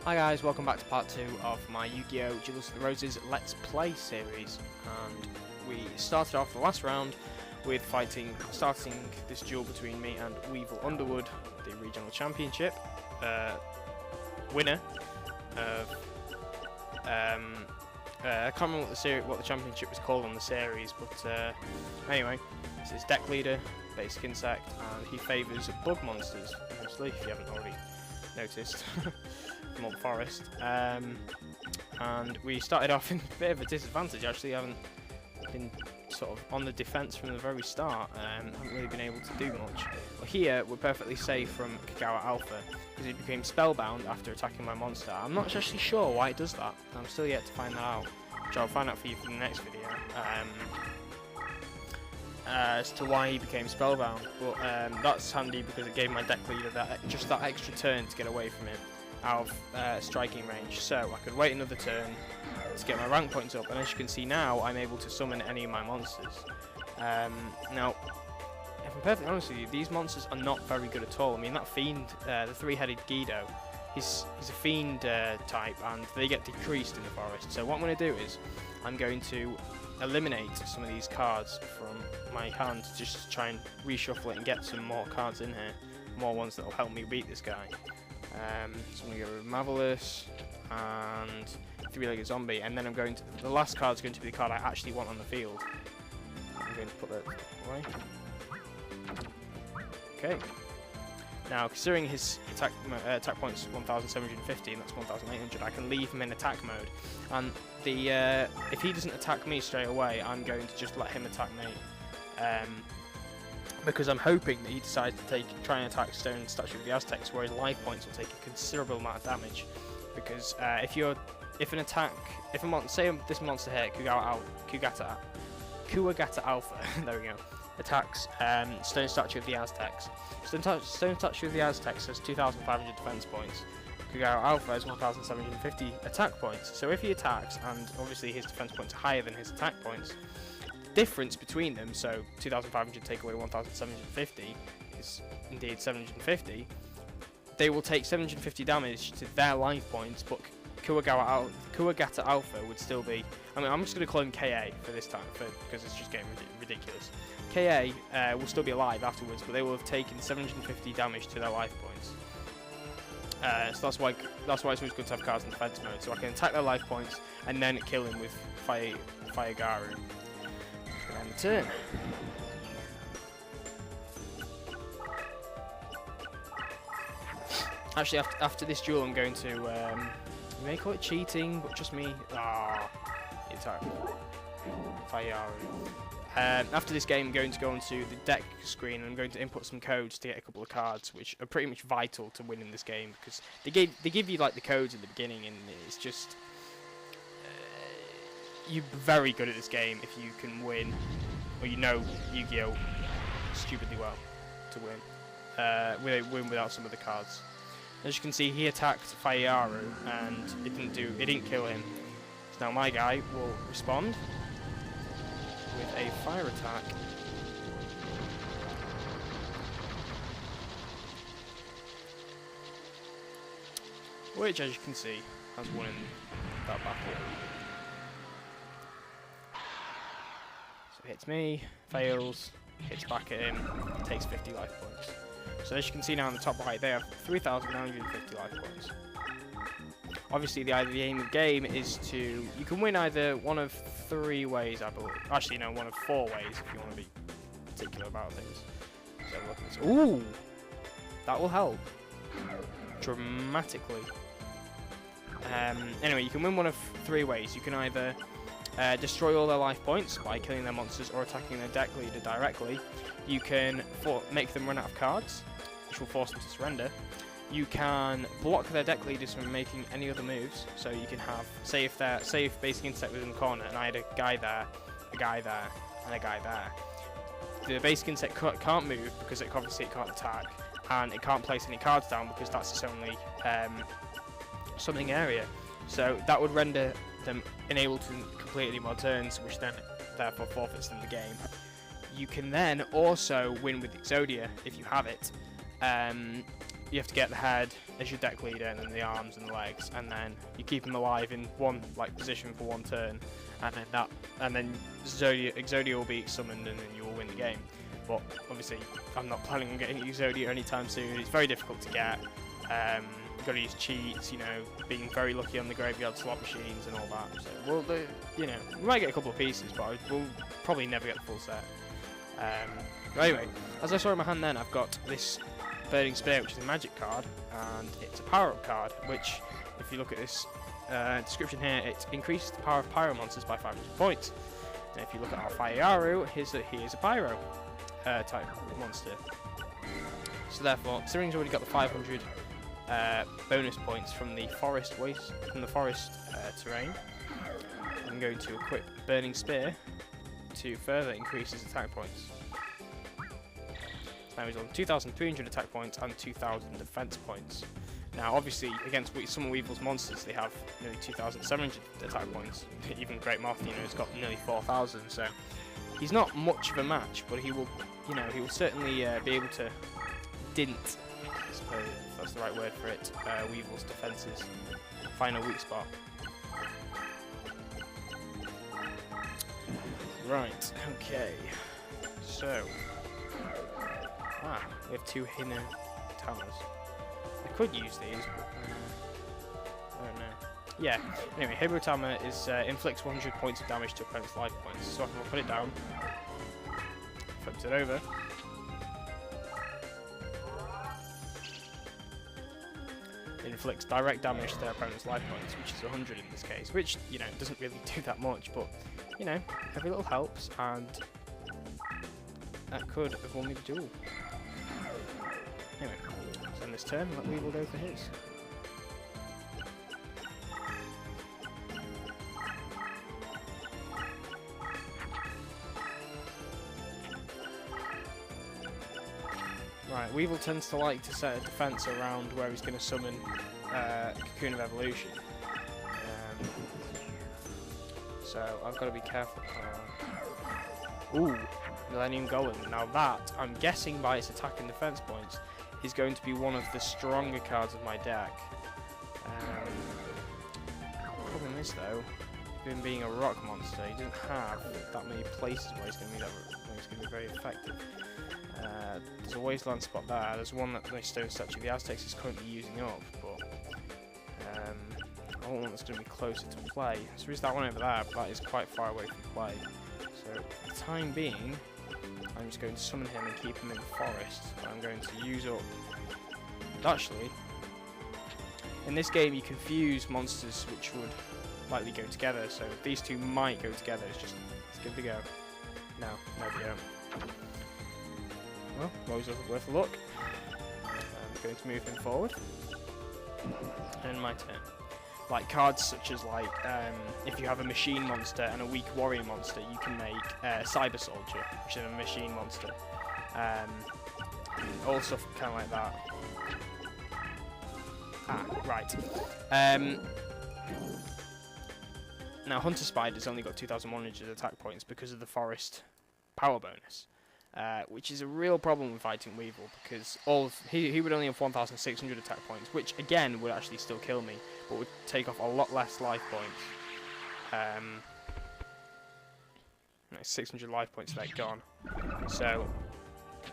Hi guys, welcome back to part 2 of my Yu-Gi-Oh! Duelists of the Roses Let's Play series. And we started off the last round with starting this duel between me and Weevil Underwood, the regional championship winner of I can't remember what the championship was called on the series, but anyway, this is deck leader, basic insect, and he favours bug monsters, mostly, if you haven't already noticed. From the forest, and we started off in a bit of a disadvantage actually, having been sort of on the defence from the very start. Haven't really been able to do much. But here we're perfectly safe from Kagawa Alpha because he became spellbound after attacking my monster. I'm not actually sure why it does that. I'm still yet to find that out, which I'll find out for you for the next video. As to why he became spellbound, but that's handy because it gave my deck leader just that extra turn to get away from him out of striking range, so I could wait another turn to get my rank points up, and as you can see now, I'm able to summon any of my monsters. Now, if I'm perfectly honest with you, these monsters are not very good at all. I mean, that fiend, the three-headed Guido, he's a fiend type, and they get decreased in the forest. So what I'm going to do is, I'm going to eliminate some of these cards from my hand, just to try and reshuffle it and get some more cards in here, more ones that will help me beat this guy. So I'm going to go with Marvelous and Three-Legged Zombie, and then I'm going to, the last card is going to be the card I actually want on the field. I'm going to put that away. Okay. Now, considering his attack points 1,750 and that's 1,800, I can leave him in attack mode. And if he doesn't attack me straight away, I'm going to just let him attack me. Because I'm hoping that he decides to try and attack Stone Statue of the Aztecs, where his life points will take a considerable amount of damage. Because if this monster here, Kuwagata Alpha, there we go, attacks Stone Statue of the Aztecs. Stone Statue of the Aztecs has 2,500 defense points. Kagawa Alpha has 1,750 attack points. So if he attacks, and obviously his defense points are higher than his attack points, difference between them, so 2,500 take away 1,750 is indeed 750. They will take 750 damage to their life points, but Kuwagata Alpha would still be. I mean, I'm just going to call him KA for this time, because it's just getting ridiculous. KA will still be alive afterwards, but they will have taken 750 damage to their life points. So that's why it's always good to have cards in defense mode, so I can attack their life points and then kill him with Fire Garu. And the turn. Actually, after this duel, I'm going to. You may call it cheating, but just me. Attack. Fire. After this game, I'm going to go onto the deck screen and I'm going to input some codes to get a couple of cards, which are pretty much vital to winning this game because they give you like the codes at the beginning, and it's just. You're very good at this game if you can win, or you know Yu-Gi-Oh! Stupidly well to win without some of the cards. As you can see, he attacked Fayaru and it didn't kill him. So now my guy will respond with a fire attack. Which, as you can see, has won that battle. Hits me, fails, hits back at him, takes 50 life points. So as you can see now on the top right, they have 3,950 life points. Obviously, the aim of the game is to... You can win either one of 3 ways, I believe. Actually, no, one of 4 ways if you want to be particular about things. So look at this. Ooh! That will help. Dramatically. Anyway, you can win one of 3 ways. You can either... destroy all their life points by killing their monsters or attacking their deck leader directly. You can make them run out of cards, which will force them to surrender. You can block their deck leaders from making any other moves. So you can have, say if Basic Insect was in the corner and I had a guy there, a guy there, and a guy there. The Basic Insect can't move because obviously it can't attack, and it can't place any cards down because that's its only something area. So that would render them unable to complete any more turns, which then therefore forfeits them the game. You can then also win with Exodia if you have it. you have to get the head as your deck leader, and then the arms and the legs, and then you keep them alive in one position for one turn, and then Exodia will be summoned, and then you will win the game. But obviously, I'm not planning on getting Exodia anytime soon. It's very difficult to get. You've got to use cheats, you know, being very lucky on the graveyard slot machines and all that. So we might get a couple of pieces, but we'll probably never get the full set. But anyway, as I saw in my hand then, I've got this Burning Spear, which is a magic card, and it's a power-up card, which, if you look at this description here, it increases the power of pyro monsters by 500 points. And if you look at our Fayaru, he is a pyro type monster. So therefore, considering he's already got the 500 bonus points from the forest terrain, I'm going to equip Burning Spear to further increase his attack points. Now he's on 2,300 attack points and 2,000 defense points. Now obviously against some of Weevil's monsters they have nearly 2,700 attack points. Even Great Moth, you know, has got nearly 4,000, so he's not much of a match, but he will certainly be able to dint, I suppose if that's the right word for it, Weevil's defenses. Final weak spot. Right, okay, so we have two Hina Towers. I could use these, but I don't know. Yeah, anyway, Hibutama is inflicts 100 points of damage to opponent's life points. So if I put it down, flips it over, it inflicts direct damage to their opponent's life points, which is 100 in this case, which, you know, doesn't really do that much, but, you know, every little helps, and that could have won me the duel. Anyway, let's end this turn and let Weevil go for his. Right, Weevil tends to like to set a defense around where he's going to summon Cocoon of Evolution. So I've got to be careful. Ooh, Millennium Golem. Now that, I'm guessing by its attack and defense points, is going to be one of the stronger cards of my deck. Problem is though, him being a rock monster, he doesn't have that many places where he's going to be very effective. There's a wasteland spot there. There's one that the stone statue of the Aztecs is currently using up, but I want one that's going to be closer to play. So there's that one over there, but that is quite far away from play. So for the time being, I'm just going to summon him and keep him in the forest. And I'm going to use up. Actually, in this game you can fuse monsters which would likely go together. So these two might go together. Let's give it a go. No, we don't. Well, always worth a look. I'm going to move him forward. And my turn. Like cards such as if you have a machine monster and a weak warrior monster, you can make Cyber Soldier, which is a machine monster. All stuff kind of like that. Right. Now Hunter Spider's only got 2,100 attack points because of the forest power bonus. Which is a real problem with fighting Weevil, because he would only have 1,600 attack points, which again would actually still kill me, but would take off a lot less life points. 600 life points there gone. So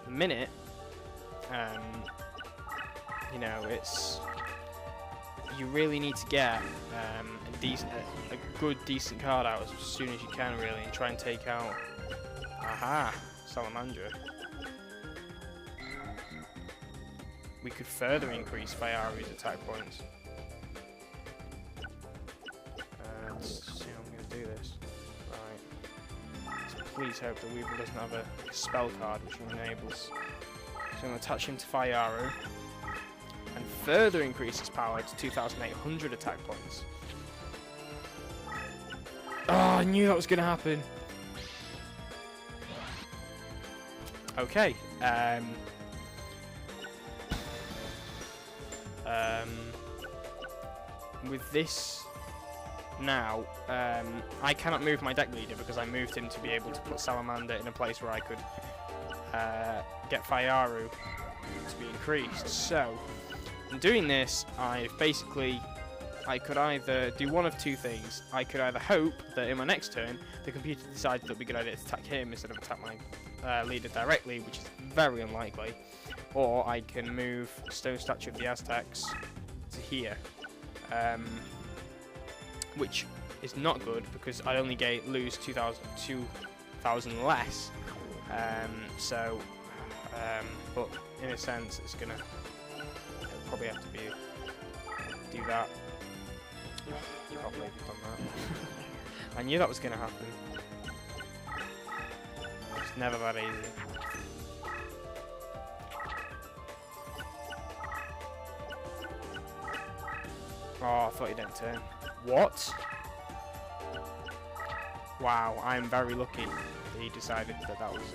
the minute, you know, you really need to get a good decent card out as soon as you can, really, and try and take out. Aha. Salamandra. We could further increase Fayaru's attack points. Let's see how I'm going to do this. Right. So please hope that Weevil doesn't have a spell card which enables. So I'm going to attach him to Fayaru and further increase his power to 2,800 attack points. Oh, I knew that was going to happen. Okay, with this now, I cannot move my deck leader because I moved him to be able to put Salamander in a place where I could get Fayaru to be increased. So, in doing this, I could either do one of two things. I could either hope that in my next turn, the computer decides that it would be a good idea to attack him instead of attack my leader directly, which is very unlikely. Or I can move Stone Statue of the Aztecs to here, which is not good because I only lose 2,000 less. But in a sense, it'll probably have to do that. Probably have done that. I knew that was going to happen. It's never that easy. Oh, I thought he didn't turn. What? Wow, I'm very lucky that he decided that was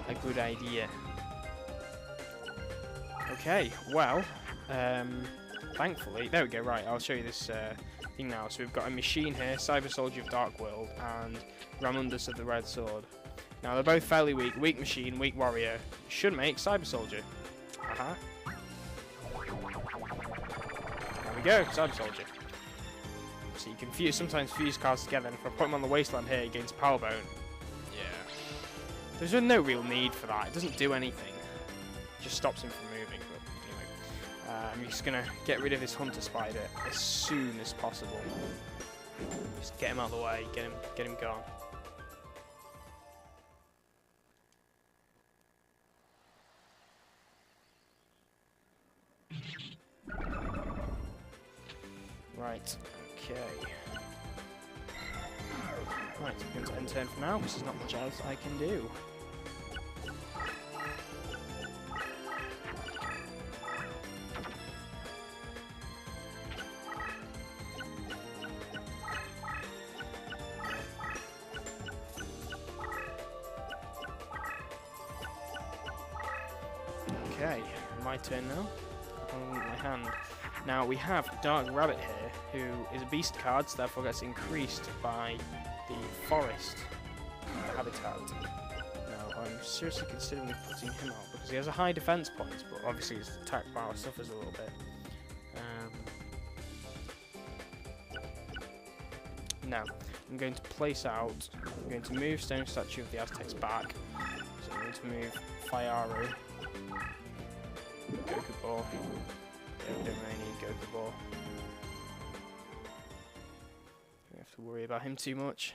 a good idea. Okay, well, thankfully, there we go, right, I'll show you this thing now. So we've got a machine here, Cyber Soldier of Dark World, and Ramundus of the Red Sword. Now, they're both fairly weak. Weak machine, weak warrior. Should make Cyber Soldier. There we go, Cyber Soldier. So you can sometimes fuse cards together, and if I put them on the Wasteland here against Powerbone, yeah. There's no real need for that. It doesn't do anything. It just stops him from moving, but anyway. I'm just going to get rid of this Hunter Spider as soon as possible. Just get him out of the way, get him gone. Right, okay. Right, I'm going to end turn for now, because there's not much else I can do. Okay, my turn now. On my hand. Now we have Dark Rabbit here, who is a beast card, so therefore gets increased by the forest habitat. Now I'm seriously considering putting him out because he has a high defense points, but obviously his attack power suffers a little bit. Now I'm going to place out. I'm going to move Stone Statue of the Aztecs back. So I'm going to move Fiaru, Goku Ball. We don't really need Goku Ball. Don't have to worry about him too much.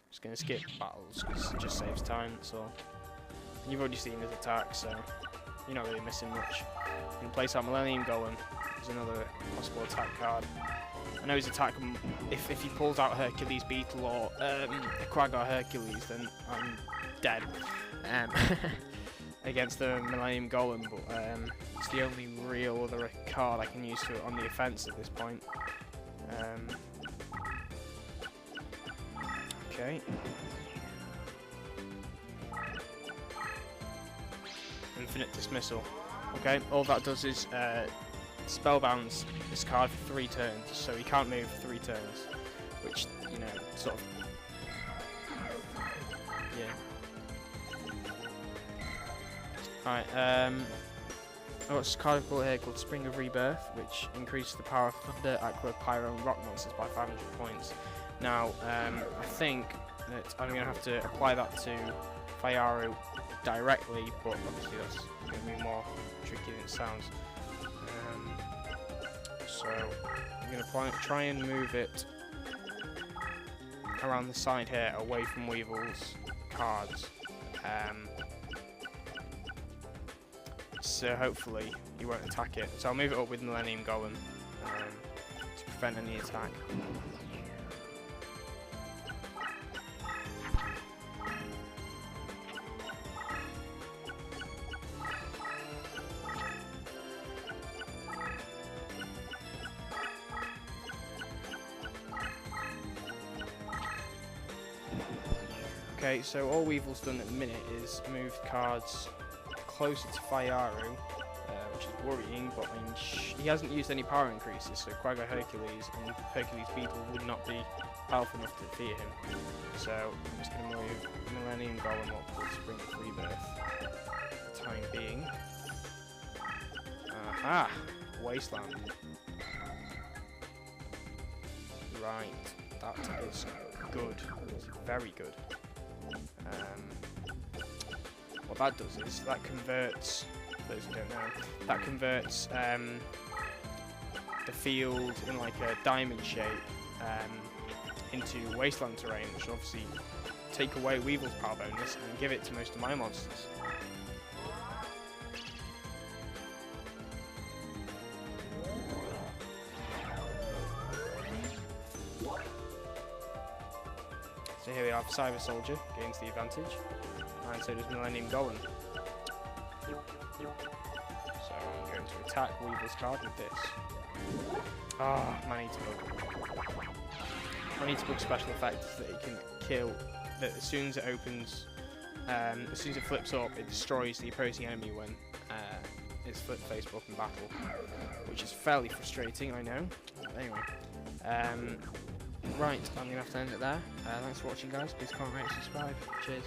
Just going to skip battles because it just saves time, that's all. And you've already seen his attack, so you're not really missing much. You can place out Millennium Golem. There's another possible attack card. I know his attack, if he pulls out Hercules Beetle or Quagga Hercules, then I'm dead. Against the Millennium Golem, but it's the only real other card I can use on the offense at this point. Okay. Infinite Dismissal. Okay, all that does is spellbounds this card for 3 turns, so he can't move for 3 turns, which, you know, sort of, yeah. Right, I've got this card here called Spring of Rebirth, which increases the power of Thunder, Aqua, Pyro, and Rock monsters by 500 points. Now, I think that I'm going to have to apply that to Fiaru directly, but obviously that's going to be more tricky than it sounds. So, I'm going to try and move it around the side here, away from Weevil's cards. So hopefully he won't attack it. So I'll move it up with Millennium Golem to prevent any attack. Okay, so all Weevil's done at the minute is move cards closer to Fiaru, which is worrying, but I mean, he hasn't used any power increases, so Quagga Hercules and Hercules Beetle would not be powerful enough to defeat him. So I'm just going to move Millennium Golem up with Spring of Rebirth. time being. Aha! Wasteland. Right, that is good. It's very good. What that does is that converts, for those who don't know, that converts the field in like a diamond shape into wasteland terrain, which will obviously take away Weevil's power bonus and give it to most of my monsters. So here we have Cyber Soldier gains the advantage, and so does Millennium Golem. So I'm going to attack Weevil's card with this. Ah, my Need to Bug. My Need to Bug special effect is that it can kill, that as soon as it opens, as soon as it flips up, it destroys the opposing enemy when it's flipped face up in battle, which is fairly frustrating, I know. But anyway. Right, I'm going to have to end it there. Thanks for watching, guys. Please comment, rate, subscribe. Cheers.